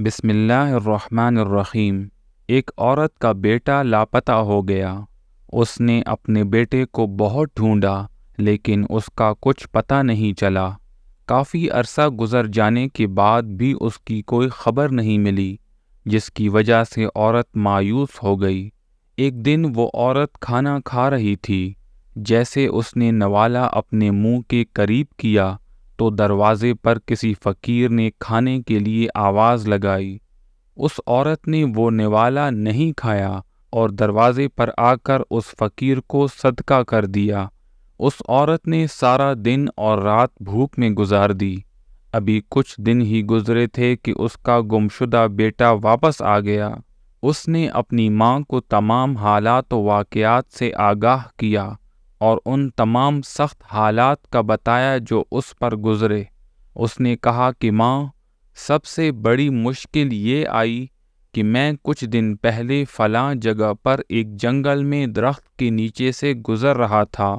بسم اللہ الرحمن الرحیم۔ ایک عورت کا بیٹا لاپتہ ہو گیا۔ اس نے اپنے بیٹے کو بہت ڈھونڈا لیکن اس کا کچھ پتہ نہیں چلا۔ کافی عرصہ گزر جانے کے بعد بھی اس کی کوئی خبر نہیں ملی، جس کی وجہ سے عورت مایوس ہو گئی۔ ایک دن وہ عورت کھانا کھا رہی تھی۔ جیسے اس نے نوالا اپنے منہ کے قریب کیا تو دروازے پر کسی فقیر نے کھانے کے لیے آواز لگائی۔ اس عورت نے وہ نوالا نہیں کھایا اور دروازے پر آ کر اس فقیر کو صدقہ کر دیا۔ اس عورت نے سارا دن اور رات بھوک میں گزار دی۔ ابھی کچھ دن ہی گزرے تھے کہ اس کا گمشدہ بیٹا واپس آ گیا۔ اس نے اپنی ماں کو تمام حالات و واقعات سے آگاہ کیا اور ان تمام سخت حالات کا بتایا جو اس پر گزرے۔ اس نے کہا کہ ماں، سب سے بڑی مشکل یہ آئی کہ میں کچھ دن پہلے فلاں جگہ پر ایک جنگل میں درخت کے نیچے سے گزر رہا تھا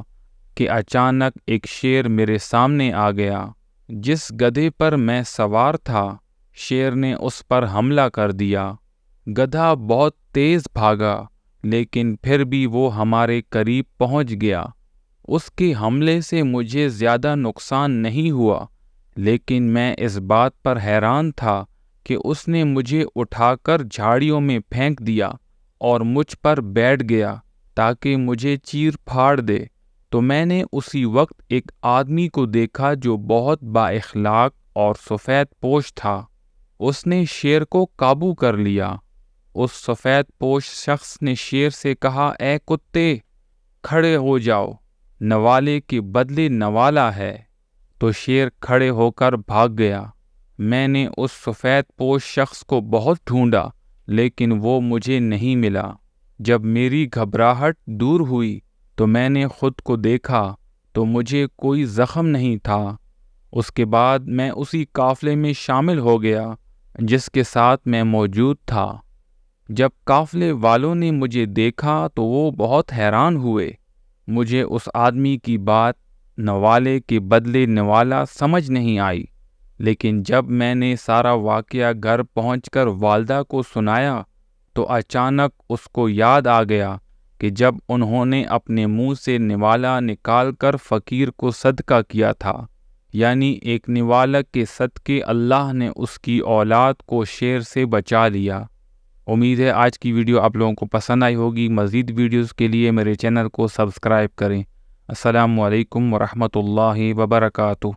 کہ اچانک ایک شیر میرے سامنے آ گیا۔ جس گدھے پر میں سوار تھا، شیر نے اس پر حملہ کر دیا۔ گدھا بہت تیز بھاگا لیکن پھر بھی وہ ہمارے قریب پہنچ گیا۔ اس کے حملے سے مجھے زیادہ نقصان نہیں ہوا، لیکن میں اس بات پر حیران تھا کہ اس نے مجھے اٹھا کر جھاڑیوں میں پھینک دیا اور مجھ پر بیٹھ گیا تاکہ مجھے چیر پھاڑ دے۔ تو میں نے اسی وقت ایک آدمی کو دیکھا جو بہت با اخلاق اور سفید پوش تھا۔ اس نے شیر کو قابو کر لیا۔ اس سفید پوش شخص نے شیر سے کہا، اے کتے، کھڑے ہو جاؤ، نوالے کے بدلے نوالا ہے۔ تو شیر کھڑے ہو کر بھاگ گیا۔ میں نے اس سفید پوش شخص کو بہت ڈھونڈا لیکن وہ مجھے نہیں ملا۔ جب میری گھبراہٹ دور ہوئی تو میں نے خود کو دیکھا تو مجھے کوئی زخم نہیں تھا۔ اس کے بعد میں اسی قافلے میں شامل ہو گیا جس کے ساتھ میں موجود تھا۔ جب قافلے والوں نے مجھے دیکھا تو وہ بہت حیران ہوئے۔ مجھے اس آدمی کی بات نوالے کے بدلے نوالا سمجھ نہیں آئی، لیکن جب میں نے سارا واقعہ گھر پہنچ کر والدہ کو سنایا تو اچانک اس کو یاد آ گیا کہ جب انہوں نے اپنے منہ سے نوالا نکال کر فقیر کو صدقہ کیا تھا، یعنی ایک نوالا کے صدقے اللہ نے اس کی اولاد کو شیر سے بچا لیا۔ امید ہے آج کی ویڈیو آپ لوگوں کو پسند آئی ہوگی۔ مزید ویڈیوز کے لیے میرے چینل کو سبسکرائب کریں۔ السلام علیکم ورحمۃ اللہ وبرکاتہ۔